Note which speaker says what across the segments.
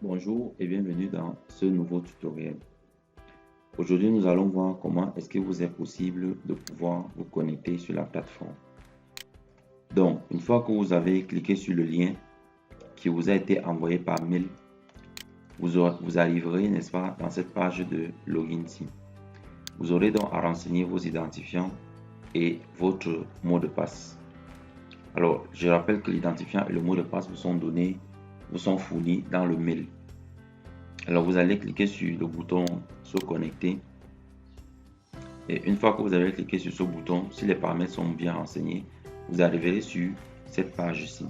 Speaker 1: Bonjour et bienvenue dans ce nouveau tutoriel. Aujourd'hui, nous allons voir comment est-ce que vous est possible de pouvoir vous connecter sur la plateforme. Donc, une fois que vous avez cliqué sur le lien qui vous a été envoyé par mail, vous arriverez, n'est-ce pas, dans cette page de login ici. Vous aurez donc à renseigner vos identifiants et votre mot de passe. Alors, je rappelle que l'identifiant et le mot de passe vous sont fournis dans le mail. Alors, vous allez cliquer sur le bouton se connecter. Et une fois que vous avez cliqué sur ce bouton, si les paramètres sont bien renseignés, vous arriverez sur cette page ici.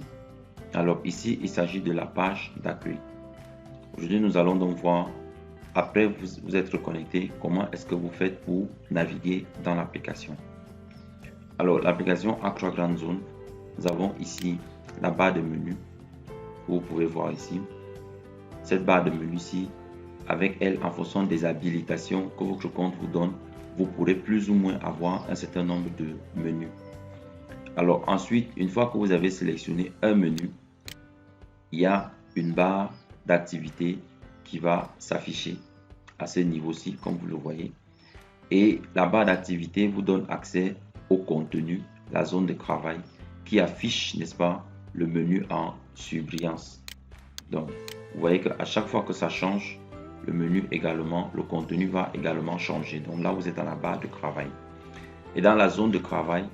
Speaker 1: Alors ici, il s'agit de la page d'accueil. Aujourd'hui, nous allons donc voir, après vous être connecté, comment est-ce que vous faites pour naviguer dans l'application. Alors, l'application a 3 grandes zones. Nous avons ici la barre de menu, que vous pouvez voir ici. Cette barre de menu ici, avec elle, en fonction des habilitations que votre compte vous donne, vous pourrez plus ou moins avoir un certain nombre de menus. Alors ensuite, une fois que vous avez sélectionné un menu, il y a une barre d'activité qui va s'afficher à ce niveau-ci, comme vous le voyez. Et la barre d'activité vous donne accès au contenu, la zone de travail, qui affiche, n'est-ce pas, le menu en surbrillance. Donc, vous voyez qu'à chaque fois que ça change, le menu également, le contenu va également changer. Donc là, vous êtes dans la barre de travail. Et dans la zone de travail,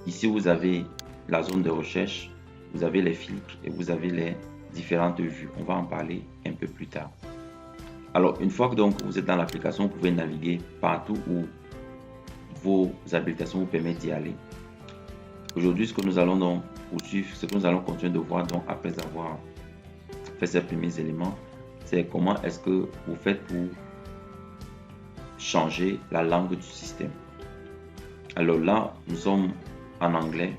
Speaker 1: ici vous avez la zone de recherche, vous avez les filtres et vous avez les différentes vues. On va en parler un peu plus tard. Alors, une fois que donc vous êtes dans l'application, vous pouvez naviguer partout où vos habilitations vous permettent d'y aller. Aujourd'hui, ce que nous allons donc poursuivre, ce que nous allons continuer de voir donc après avoir fait ces premiers éléments, c'est comment est-ce que vous faites pour changer la langue du système. Alors là, nous sommes en anglais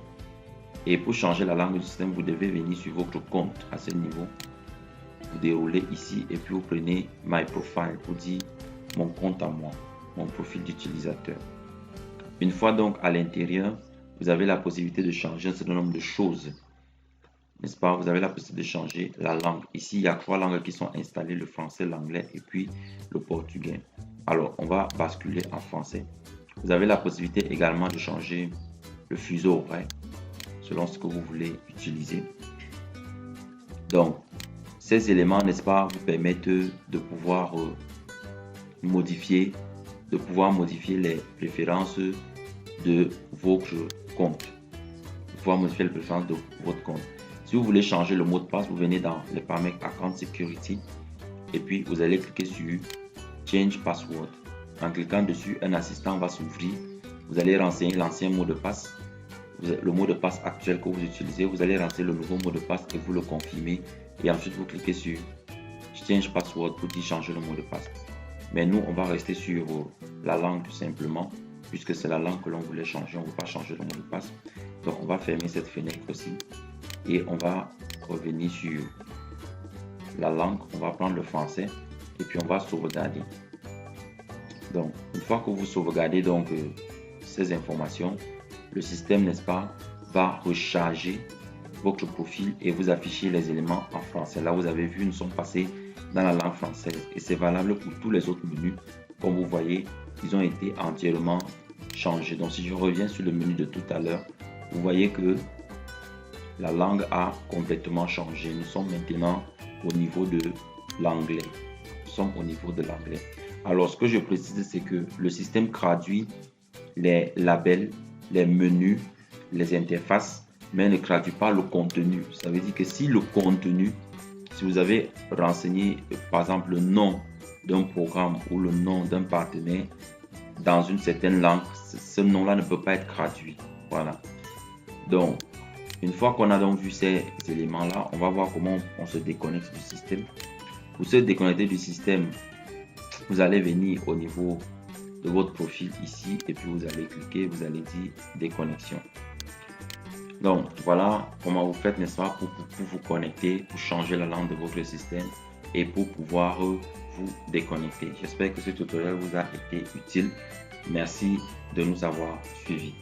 Speaker 1: et pour changer la langue du système, vous devez venir sur votre compte à ce niveau. Vous déroulez ici et puis vous prenez My Profile pour dire mon compte à moi, mon profil d'utilisateur. Une fois donc à l'intérieur, vous avez la possibilité de changer un certain nombre de choses. N'est-ce pas? Vous avez la possibilité de changer la langue. Ici, il y a 3 langues qui sont installées, le français, l'anglais et puis le portugais. Alors, on va basculer en français. Vous avez la possibilité également de changer le fuseau horaire selon ce que vous voulez utiliser. Donc, ces éléments, n'est-ce pas, vous permettent de pouvoir modifier les préférences de votre compte. Modifier les préférences de votre compte. Si vous voulez changer le mot de passe, vous venez dans les paramètres Account Security et puis vous allez cliquer sur Change Password. En cliquant dessus, un assistant va s'ouvrir. Vous allez renseigner l'ancien mot de passe, le mot de passe actuel que vous utilisez. Vous allez renseigner le nouveau mot de passe et vous le confirmez. Et ensuite, vous cliquez sur Change Password pour dire changer le mot de passe. Mais nous, on va rester sur la langue tout simplement, puisque c'est la langue que l'on voulait changer. On ne veut pas changer le mot de passe. Donc, on va fermer cette fenêtre-ci et on va revenir sur la langue. On va prendre le français et puis on va sauvegarder. Donc, une fois que vous sauvegardez donc ces informations, le système, n'est-ce pas, va recharger votre profil et vous afficher les éléments en français. Là, vous avez vu, nous sommes passés dans la langue française et c'est valable pour tous les autres menus. Comme vous voyez, ils ont été entièrement changés. Donc, si je reviens sur le menu de tout à l'heure, vous voyez que la langue a complètement changé. Nous sommes maintenant au niveau de l'anglais. Nous sommes au niveau de l'anglais. Alors, ce que je précise, c'est que le système traduit les labels, les menus, les interfaces, mais ne traduit pas le contenu. Ça veut dire que si le contenu, si vous avez renseigné, par exemple, le nom d'un programme ou le nom d'un partenaire dans une certaine langue, ce nom-là ne peut pas être traduit. Voilà. Donc, une fois qu'on a donc vu ces éléments-là, on va voir comment on se déconnecte du système. Pour se déconnecter du système, vous allez venir au niveau de votre profil ici et puis vous allez cliquer, vous allez dire déconnexion. Donc voilà comment vous faites, n'est-ce pas, pour vous connecter, pour changer la langue de votre système et pour pouvoir vous déconnecter. J'espère que ce tutoriel vous a été utile. Merci de nous avoir suivis.